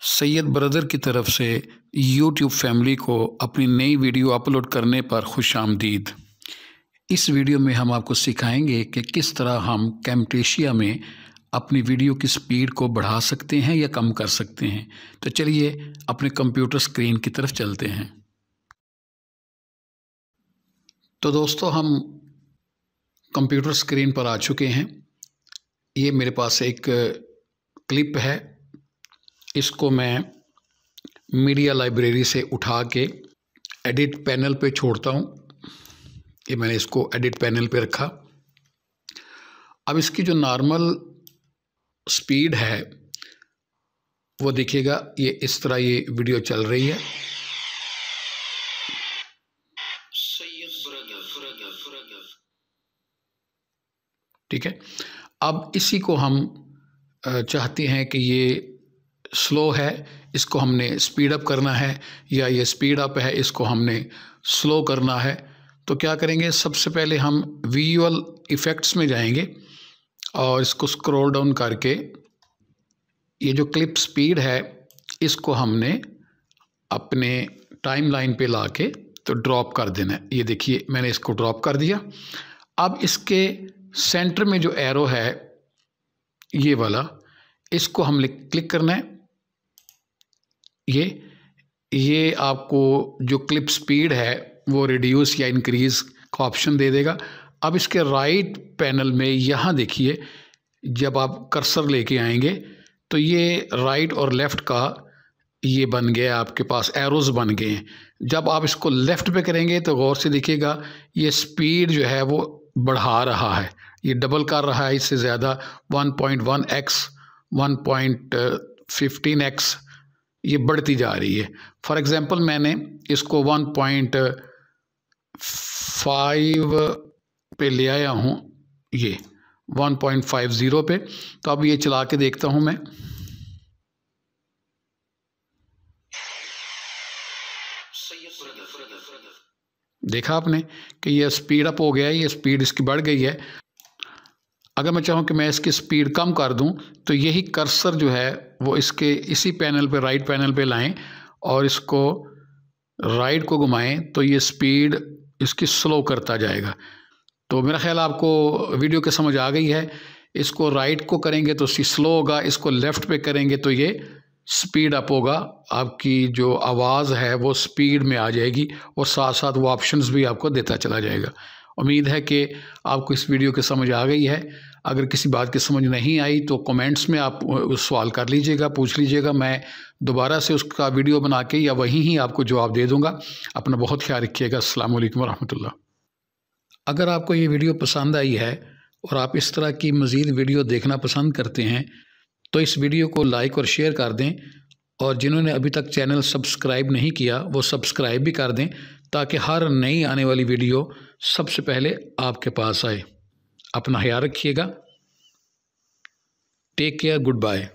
Syed brother की तरफ से यूट्यूब फैमिली को अपनी नई वीडियो अपलोड करने पर खुशामदीद। इस वीडियो में हम आपको सिखाएंगे कि किस तरह हम कैमटेशिया में अपनी वीडियो की स्पीड को बढ़ा सकते हैं या कम कर सकते हैं। तो चलिए अपने कंप्यूटर स्क्रीन की तरफ चलते हैं। तो दोस्तों, हम कंप्यूटर स्क्रीन पर आ चुके हैं। ये मेरे पास एक क्लिप है, इसको मैं मीडिया लाइब्रेरी से उठा के एडिट पैनल पे छोड़ता हूँ। ये मैंने इसको एडिट पैनल पे रखा। अब इसकी जो नॉर्मल स्पीड है वो देखिएगा, ये इस तरह ये वीडियो चल रही है। ठीक है, अब इसी को हम चाहते हैं कि ये स्लो है, इसको हमने स्पीड अप करना है, या ये स्पीड अप है, इसको हमने स्लो करना है। तो क्या करेंगे, सबसे पहले हम विजुअल इफ़ेक्ट्स में जाएंगे और इसको स्क्रॉल डाउन करके ये जो क्लिप स्पीड है इसको हमने अपने टाइमलाइन पे लाके तो ड्रॉप कर देना है। ये देखिए, मैंने इसको ड्रॉप कर दिया। अब इसके सेंटर में जो एरो है ये वाला, इसको हमने क्लिक करना है। ये आपको जो क्लिप स्पीड है वो रिड्यूस या इंक्रीज़ का ऑप्शन दे देगा। अब इसके राइट पैनल में यहाँ देखिए, जब आप कर्सर लेके आएंगे तो ये राइट और लेफ़्ट का ये बन गया, आपके पास एरोज़ बन गए हैं। जब आप इसको लेफ़्ट पे करेंगे तो गौर से देखिएगा, ये स्पीड जो है वो बढ़ा रहा है, ये डबल कर रहा है, इससे ज़्यादा 1.1x 1.15x ये बढ़ती जा रही है। फॉर एग्ज़ाम्पल मैंने इसको 1.5 पे ले आया हूँ, ये 1.50 पे। तो अब ये चला के देखता हूँ मैं। देखा आपने कि ये स्पीड अप हो गया है, ये स्पीड इसकी बढ़ गई है। अगर मैं चाहूँ कि मैं इसकी स्पीड कम कर दूं तो यही कर्सर जो है वो इसके इसी पैनल पे, राइट पैनल पे लाएं और इसको राइट को घुमाएं तो ये स्पीड इसकी स्लो करता जाएगा। तो मेरा ख्याल आपको वीडियो की समझ आ गई है। इसको राइट को करेंगे तो स्लो होगा, इसको लेफ़्ट पे करेंगे तो ये स्पीड अप होगा। आपकी जो आवाज़ है वो स्पीड में आ जाएगी और साथ साथ वो ऑप्शंस भी आपको देता चला जाएगा। उम्मीद है कि आपको इस वीडियो की समझ आ गई है। अगर किसी बात की समझ नहीं आई तो कमेंट्स में आप सवाल कर लीजिएगा, पूछ लीजिएगा। मैं दोबारा से उसका वीडियो बना के या वहीं ही आपको जवाब दे दूँगा। अपना बहुत ख्याल रखिएगा। अस्सलाम वालेकुम रहमतुल्लाह। अगर आपको ये वीडियो पसंद आई है और आप इस तरह की मज़ीद वीडियो देखना पसंद करते हैं तो इस वीडियो को लाइक और शेयर कर दें, और जिन्होंने अभी तक चैनल सब्सक्राइब नहीं किया वो सब्सक्राइब भी कर दें, ताकि हर नई आने वाली वीडियो सबसे पहले आपके पास आए। अपना ख्याल रखिएगा। Take care, good bye.